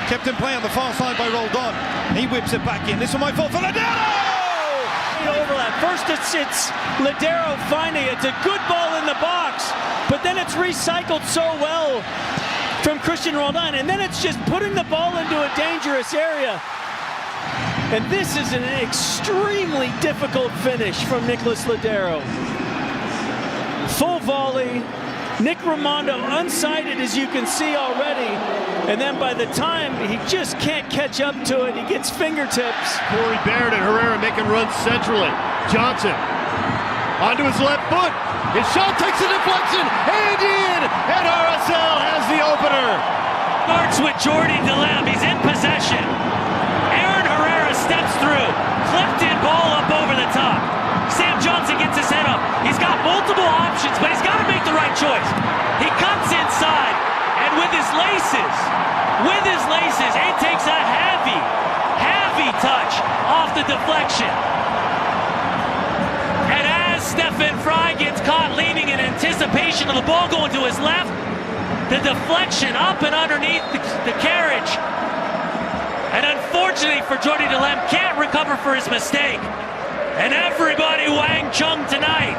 Kept in play on the far side by Roldan. He whips it back in. This is my fault for Lodeiro! Overlap. First it's Lodeiro finding it. It's a good ball in the box, but then it's recycled so well from Cristian Roldan, and then it's just putting the ball into a dangerous area. And this is an extremely difficult finish from Nicolas Lodeiro. Full volley. Nick Rimando unsighted, as you can see already. And then by the time he just can't catch up to it, he gets fingertips. Corey Baird and Herrera making runs centrally. Johnson onto his left foot. His shot takes a deflection and in. And RSL has the opener. Starts with Jordy DeLem. He's in possession. Aaron Herrera steps through. Clifton ball up over the top. Sam Johnson gets his head up. He's got multiple options, but he's got to make the right choice. He cuts inside, and with his laces, he takes a heavy touch off the deflection. And as Stefan Frei gets caught leaning in anticipation of the ball going to his left, the deflection up and underneath the carriage. And unfortunately for Jordy DeLem, can't recover for his mistake. And everybody Wang Chung tonight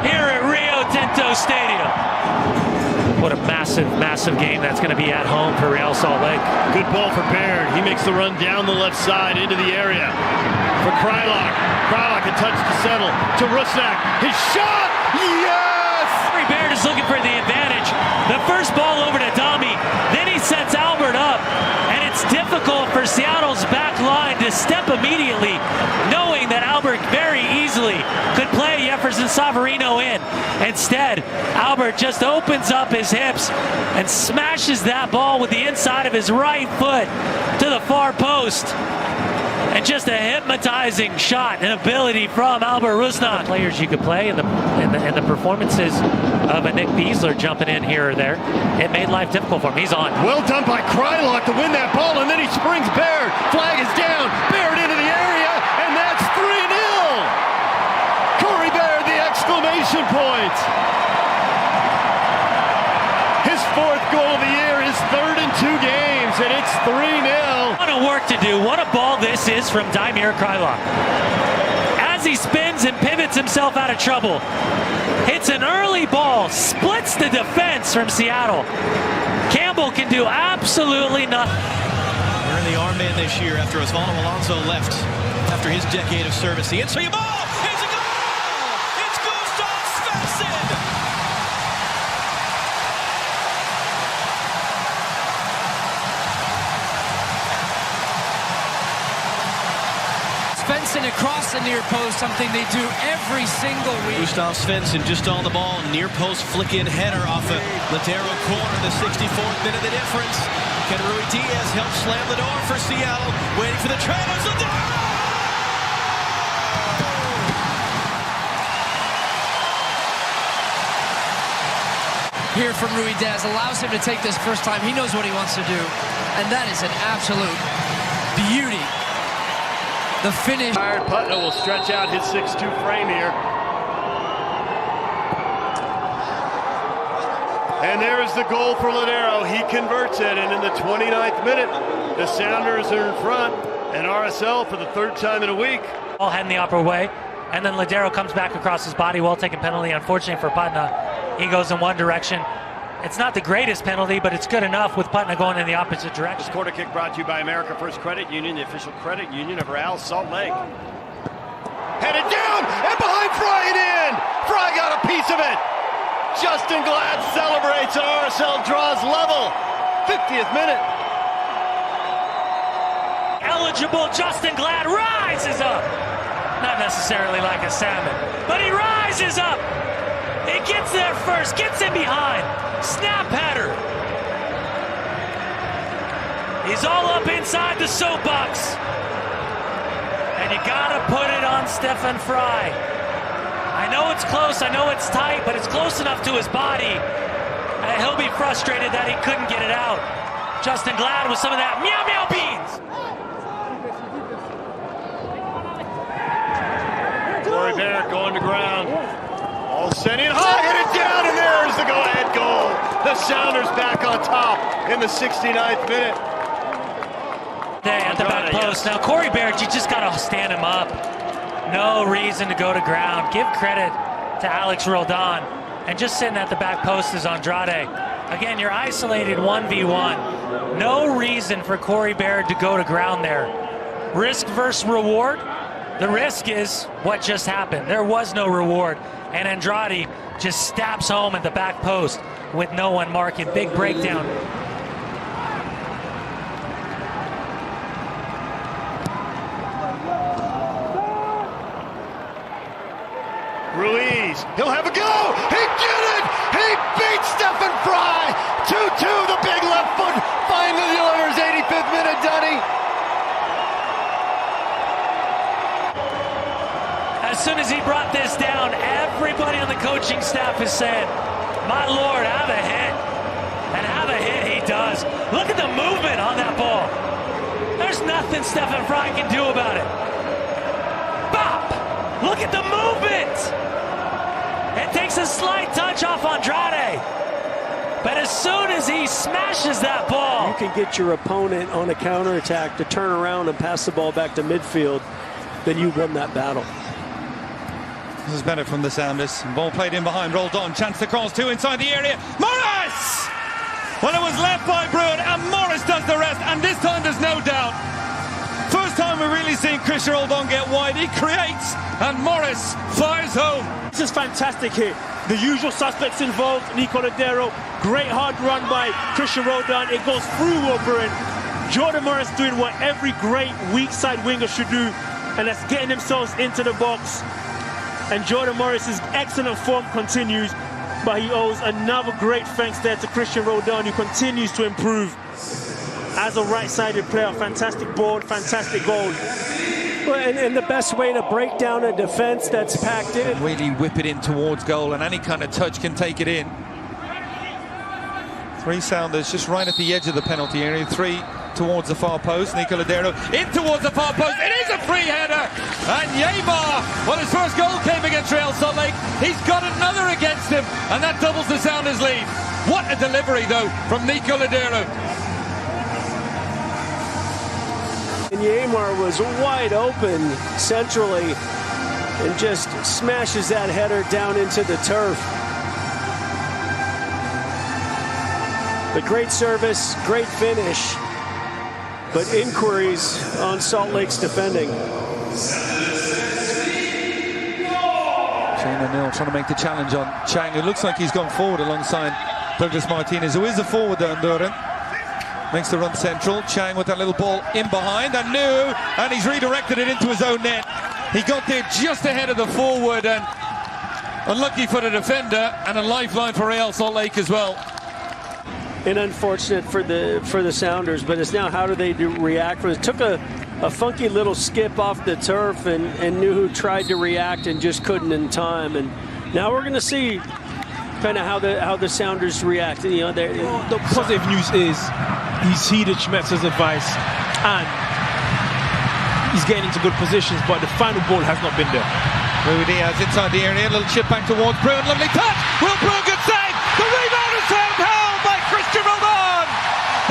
here at Rio Tinto Stadium. What a massive game that's going to be at home for Real Salt Lake. Good ball for Baird. He makes the run down the left side into the area. For Krylak. Krylak a touch to settle. To Rusnak. His shot! Yes! Baird is looking for the advantage. The first ball over to Dami. Then he sets Albert up. And it's difficult for Seattle's back line to step immediately, knowing that Albert very easily could play Jefferson Savarino in. Instead, Albert just opens up his hips and smashes that ball with the inside of his right foot to the far post. And just a hypnotizing shot and ability from Albert Rusnak. Players you could play and the performances of a Nick Beasler jumping in here or there, it made life difficult for him. He's on. Well done by Krylak to win that ball, and then he springs Baird. Flag is down. Baird into the area, and that's 3-0. Corey Baird, the exclamation point. His fourth goal of the year, his third in 2 games, and it's 3-0. What a work to do. What a ball this is from Damir Krylak. As he spins and pivots himself out of trouble, hits an early ball, splits the defense from Seattle. Campbell can do absolutely nothing. We're in the armband this year after Osvaldo Alonso left after his decade of service. The inside ball! It's a goal! It's Gustav Svensson! Svensson across the near post, something they do every single week. Gustav Svensson just on the ball, near post flick-in header off a Lodeiro corner, the 64th minute, the difference. Can Ruidíaz help slam the door for Seattle, waiting for the trailers. Lodeiro! Here from Ruidíaz allows him to take this first time. He knows what he wants to do, and that is an absolute beauty. The finish. Putna will stretch out his 6'2" frame here. And there is the goal for Lodeiro. He converts it, and in the 29th minute, the Sounders are in front, and RSL for the 3rd time in a week. Ball heading the upper way, and then Lodeiro comes back across his body, well-taken penalty. Unfortunately for Putna, he goes in one direction. It's not the greatest penalty, but it's good enough with Putna going in the opposite direction. This corner kick brought to you by America First Credit Union, the official credit union of Real Salt Lake. Headed down, and behind Frei and in! Frei got a piece of it! Justin Glad celebrates, and RSL draws level. 50th minute. Eligible Justin Glad rises up. Not necessarily like a salmon, but he rises up. He gets there first, gets in behind. Snap header. He's all up inside the soapbox. And you gotta put it on Stefan Frei. I know it's close, I know it's tight, but it's close enough to his body. And he'll be frustrated that he couldn't get it out. Justin Glad with some of that meow meow beans. Corey Baird going to ground. All sent in high, hit it down, and there's the go-ahead goal. The Sounders back on top in the 69th minute. at the back post. Now, Corey Barrett, you just got to stand him up. No reason to go to ground. Give credit to Alex Roldan. And just sitting at the back post is Andrade. Again, you're isolated 1v1. No reason for Corey Barrett to go to ground there. Risk versus reward. The risk is what just happened. There was no reward. And Andrade just stabs home at the back post with no one marking. Big breakdown. Ruiz, he'll have a go. He did it. He beat Stephen Fry. 2-2, the big left foot finally delivers. 85th minute, Dunny. As soon as he brought this down, everybody on the coaching staff is saying, my Lord, have a hit. And have a hit he does. Look at the movement on that ball. There's nothing Stephen Fry can do about it. Bop! Look at the movement! It takes a slight touch off Andrade. But as soon as he smashes that ball, You can get your opponent on a counterattack to turn around and pass the ball back to midfield, then you won that battle. This is better from the Sounders. Ball played in behind, rolled on. Chance to cross, two inside the area. Morris! Well, it was left by Bruin, and Morris does the rest. And this time there's no doubt. First time we're really seeing Christian Roldan get wide. He creates, and Morris fires home. This is fantastic here. The usual suspects involved, Nico Lodeiro. Great hard run by Christian Roldan. It goes through Will Bruin. Jordan Morris doing what every great weak side winger should do, and that's getting themselves into the box. And Jordan Morris's excellent form continues, but he owes another great thanks there to Christian Roldan, who continues to improve as a right-sided player. Fantastic board, fantastic goal. Well, and the best way to break down a defense that's packed in. Really whip it in towards goal, and any kind of touch can take it in. Three Sounders just right at the edge of the penalty area. Three towards the far post. Nico Lodeiro in towards the far post. It is a free header. And Yeimar, well, his first goal came against Real Salt Lake. He's got another against him, and that doubles the Sounders' lead. What a delivery, though, from Nico Lodeiro. And Yeimar was wide open centrally and just smashes that header down into the turf. But great service, great finish, but inquiries on Salt Lake's defending. Shane O'Neill trying to make the challenge on Chang. It looks like he's gone forward alongside Douglas Martinez, who is a forward there, Honduran. Makes the run central. Chang with that little ball in behind, and new, and he's redirected it into his own net. He got there just ahead of the forward, and unlucky for the defender, and a lifeline for Real Salt Lake as well. And unfortunate for the Sounders, but it's now how do they react? It took a funky little skip off the turf, and Nuhu tried to react and just couldn't in time. And now we're going to see kind of how the Sounders react. You know, the positive news is he's heeded Schmetzer's advice and he's getting into good positions, but the final ball has not been there. Rui Diaz inside the area, a little chip back towards Bruin, lovely touch. Will Bruin, good save. The rebound is taken home by Christian Roldan.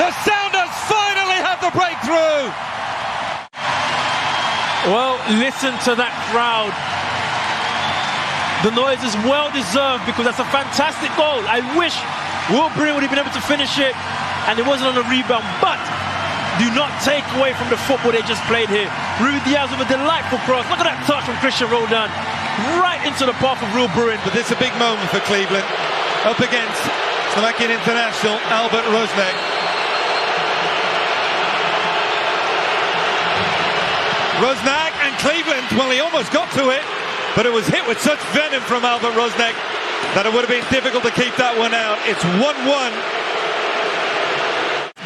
The Sounders finally have the breakthrough. Well, listen to that crowd. The noise is well deserved because that's a fantastic goal. I wish Will Bruin would have been able to finish it and it wasn't on a rebound, but do not take away from the football they just played here. Rui Diaz with a delightful cross. Look at that touch from Christian Roldan right into the path of Will Bruin. But this is a big moment for Cleveland. Up against Slovakian international Albert Roznek. Roznek and Cleveland, well, he almost got to it, but it was hit with such venom from Albert Roznek that it would have been difficult to keep that one out. It's 1-1.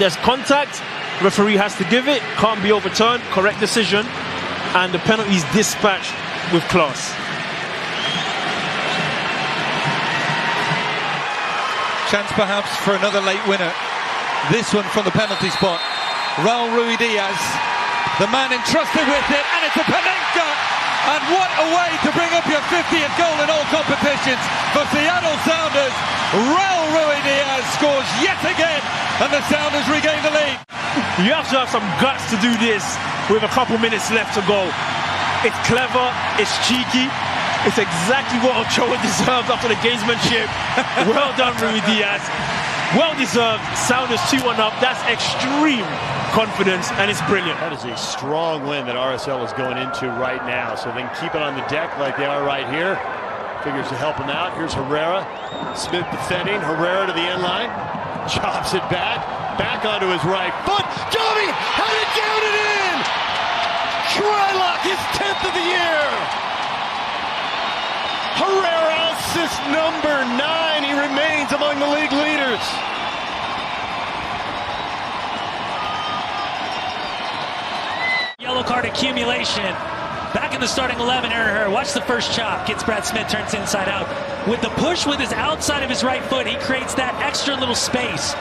There's contact, referee has to give it, can't be overturned, correct decision, and the penalty is dispatched with class. Chance perhaps for another late winner. This one from the penalty spot. Raul Rui Diaz, the man entrusted with it, and it's a Panenka. And what a way to bring up your 50th goal in all competitions for Seattle Sounders. Raul Rui Diaz scores yet again, and the Sounders regain the lead. You have to have some guts to do this with a couple minutes left to go. It's clever, it's cheeky, it's exactly what Ochoa deserves after the gamesmanship. Well done, Rui Diaz. Well deserved. Sounders 2-1 up. That's extreme confidence, and it's brilliant. That is a strong win that RSL is going into right now. So they can keep it on the deck like they are right here. Figures to help him out. Here's Herrera. Smith defending. Herrera to the end line. Chops it back. Back onto his right foot. Johnny had it down and in. Trylock, his 10th of the year. Herrera, assist number 9. He remains among the league leaders. Yellow card accumulation. Back in the starting 11, Aaron Herrera. Watch the first chop. Gets Brad Smith, turns inside out. With the push with his outside of his right foot, he creates that extra little space.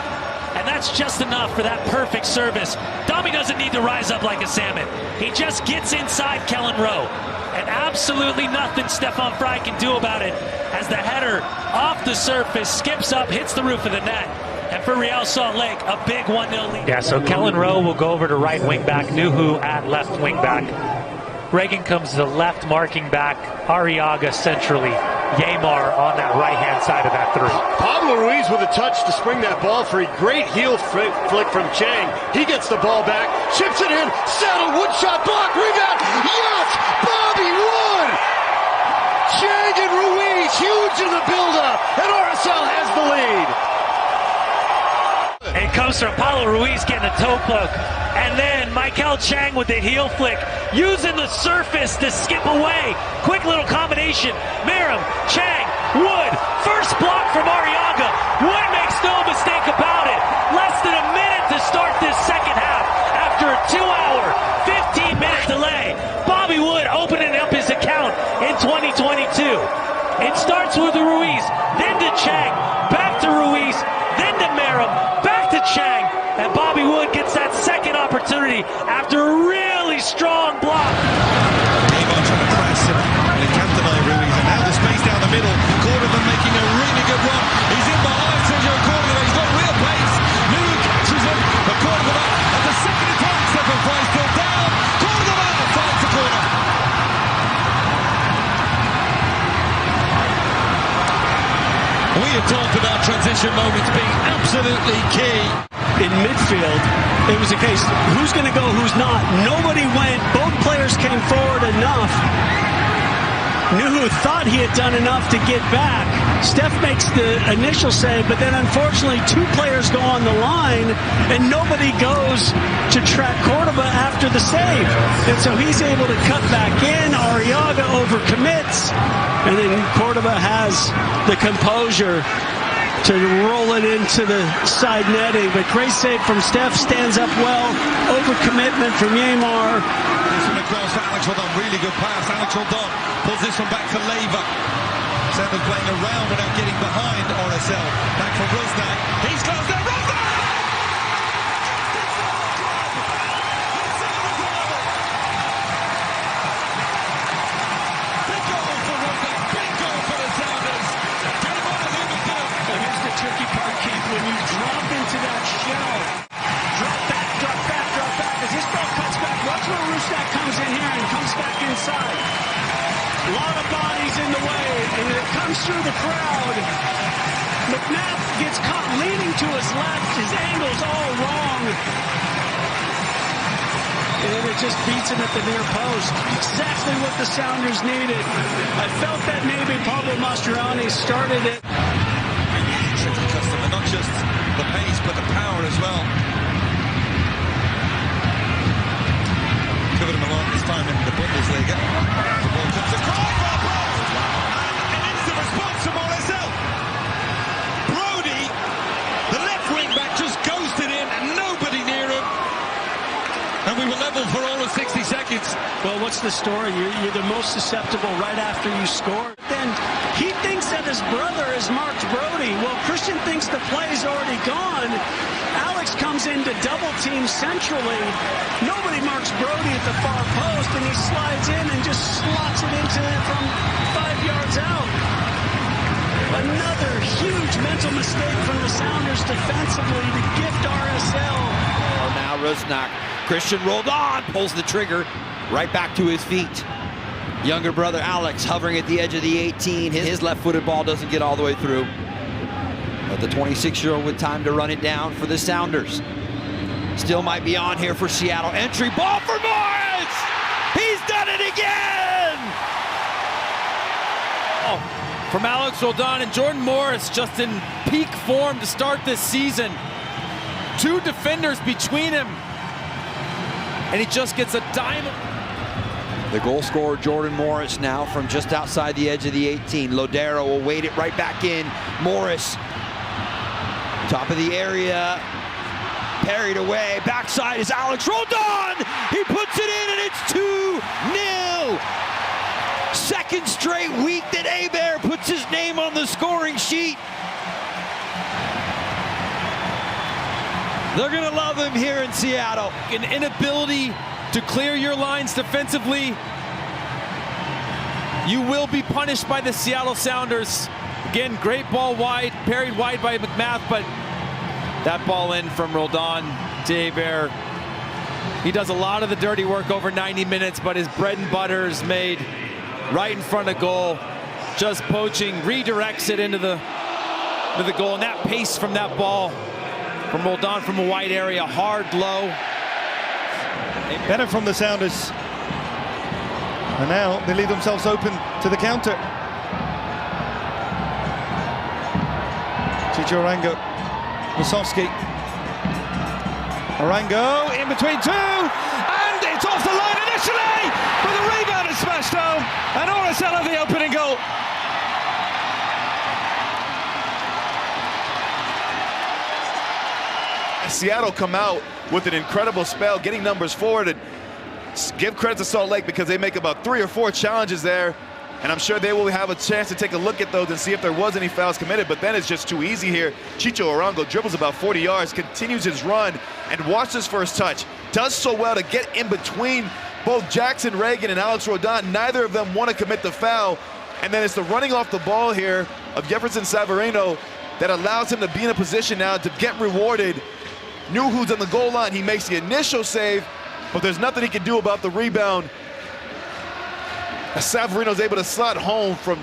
And that's just enough for that perfect service. Dami doesn't need to rise up like a salmon. He just gets inside Kellen Rowe. And absolutely nothing Stefan Frei can do about it as the header off the surface skips up, hits the roof of the net. And for Real Salt Lake, a big 1-0 lead. Yeah, so Kellen Rowe will go over to right wing back, Nuhu at left wing back. Reagan comes to left marking back, Arriaga centrally, Yeimar on that right-hand side of that three. Pablo Ruiz with a touch to spring that ball free. Great heel flick from Chang. He gets the ball back, chips it in, settled, wood shot, block, rebound. Yes! Bobby Wood! Chang and Ruiz, huge in the build-up, and RSL has the lead. It comes from Paulo Ruiz getting a toe poke. And then Michael Chang with the heel flick, using the surface to skip away. Quick little combination. Merrim, Chang, Wood. First block from Arriaga. Wood makes no mistake about it. Less than a minute to start this second half. After a 2-hour, 15-minute delay. Bobby Wood opening up his account in 2022. It starts with Ruiz, then to Chang, back to Ruiz, then to Merrim, back to Chang. And Bobby Wood gets that second opportunity after a really strong block. Neymar trying to press and it can't deny Ruiz. And now the space down the middle. Cordova making a really good run. He's in behind Sergio Cordova. He's got real pace. Nuhu catches him. But Cordova at the second attempt. Stefan Frei still down. Cordova finds the corner. We have talked about transition moments being absolutely key. In midfield, it was a case, who's going to go, who's not. Nobody went. Both players came forward enough. Nuhu thought he had done enough to get back. Steph makes the initial save, but then unfortunately 2 players go on the line, and nobody goes to track Cordova after the save. And so he's able to cut back in. Arriaga overcommits, and then Cordova has the composure to roll it into the side netting. But great save from Steph, stands up well. Overcommitment from Yeimar. This one across to Alex Rodon, really good pass. Alex Rodon pulls this one back for Leiva. Sanders playing around without getting behind RSL. Back for Rusnak. He's close there, Rusnak! Big goal for Rusnak, big goal for the Sounders. Here's the tricky part, Keith, when you drop into that shell. Drop back, drop back, drop back. As this ball cuts back, watch where Rusnak comes in here and comes back inside. A lot of bodies in the way, and it comes through the crowd. McNabb gets caught leaning to his left. His angle's all wrong. And it just beats him at the near post. Exactly what the Sounders needed. I felt that maybe Pablo Mastroeni started it. Tricky customer, not just the pace, but the power as well. Covered him a lot this time in the Bundesliga. The ball comes across for a post! And an instant response from RSL. Brody, the left wing back, just ghosted him, and nobody near him. And we were level for all of 60 seconds. Well, what's the story? You're the most susceptible right after you score. Then he thinks that his brother is marked Brody. Well, Christian thinks the play's already gone. Alex comes in to double team centrally. Nobody marks Brody at the far post, and he slides in and just slots it into it from 5 yards out. Another huge mental mistake from the Sounders defensively to gift RSL. Now Rusnak. Christian Roldan pulls the trigger right back to his feet. Younger brother Alex hovering at the edge of the 18. His left-footed ball doesn't get all the way through. But the 26-year-old with time to run it down for the Sounders. Still might be on here for Seattle. Entry ball for Morris! He's done it again! Oh, from Alex Roldan and Jordan Morris, just in peak form to start this season. Two defenders between him, and he just gets a diamond. The goal scorer, Jordan Morris, now from just outside the edge of the 18. Lodeiro will wait it right back in. Morris, top of the area, parried away. Backside is Alex Roldan. He puts it in, and it's 2-0. Second straight week that Hebert puts his name on the scoring sheet. They're gonna love him here in Seattle. An inability to clear your lines defensively. You will be punished by the Seattle Sounders. Again, great ball wide, parried wide by McMath, but that ball in from Roldan to Hebert. He does a lot of the dirty work over 90 minutes, but his bread and butter is made right in front of goal. Just poaching, redirects it into the goal, and that pace from that ball from Roldan from a wide area, hard, low. Better from the Sounders. And now they leave themselves open to the counter. Chicho Arango, Wasowski. Arango in between two, and it's off the line initially, but the rebound is smashed home, and Orasella the opening goal. Seattle come out with an incredible spell, getting numbers forward, and give credit to Salt Lake because they make about 3 or 4 challenges there, and I'm sure they will have a chance to take a look at those and see if there was any fouls committed, but then it's just too easy here. Chicho Arango dribbles about 40 yards, continues his run, and watch this first touch. Does so well to get in between both Jackson Reagan and Alex Roldan. Neither of them want to commit the foul, and then it's the running off the ball here of Jefferson Savarino that allows him to be in a position now to get rewarded. Nuhu's on the goal line. He makes the initial save, but there's nothing he can do about the rebound. Savarino's able to slot home from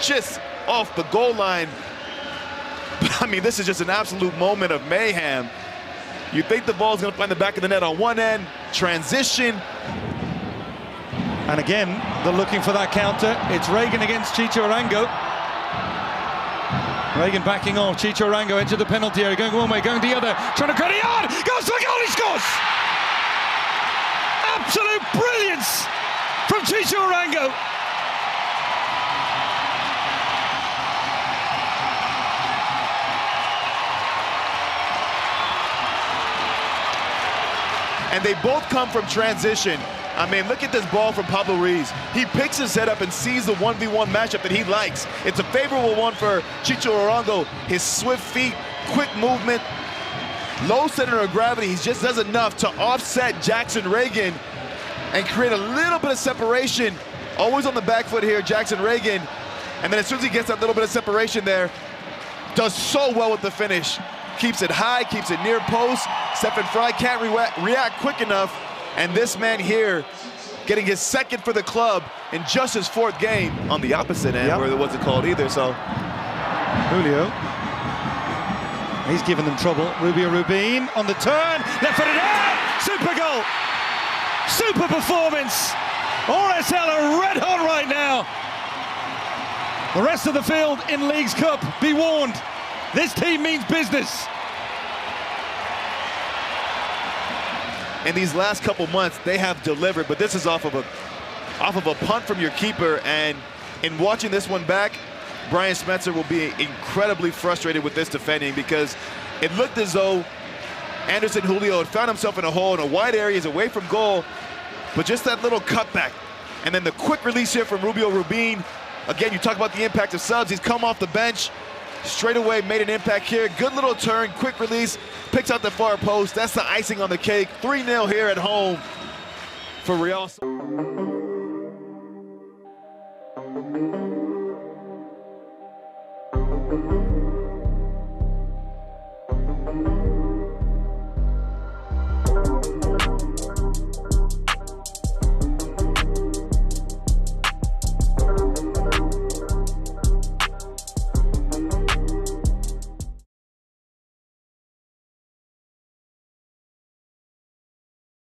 just off the goal line. But I mean, this is just an absolute moment of mayhem. You think the ball's gonna find the back of the net on one end, transition. And again, they're looking for that counter. It's Reagan against Chicho Arango. Reagan backing off, Chicho Arango into the penalty area, going one way, going the other, trying to cut it on, goes for a goal, he scores! Absolute brilliance from Chicho Arango. And they both come from transition. I mean, look at this ball from Pablo Ruiz. He picks his head up and sees the 1v1 matchup that he likes. It's a favorable one for Chicho Arango. His swift feet, quick movement, low center of gravity. He just does enough to offset Jackson Reagan and create a little bit of separation. Always on the back foot here, Jackson Reagan. And then as soon as he gets that little bit of separation there, does so well with the finish. Keeps it high, keeps it near post. Stephen Fry can't react quick enough. And this man here getting his second for the club in just his 4th game on the opposite end, where there wasn't called either. So Julio, he's giving them trouble. Rubio Rubin on the turn, left-footed out, super goal, super performance. Orasella red hot right now. The rest of the field in Leagues Cup, be warned, this team means business. In these last couple months, they have delivered, but this is off of a punt from your keeper. And in watching this one back, Brian Spencer will be incredibly frustrated with this defending because it looked as though Anderson Julio had found himself in a hole in a wide area, is away from goal, but just that little cutback. And then the quick release here from Rubio Rubin. Again, you talk about the impact of subs. He's come off the bench, straight away made an impact here. Good little turn, quick release, picks out the far post. That's the icing on the cake. 3-0 here at home for Real.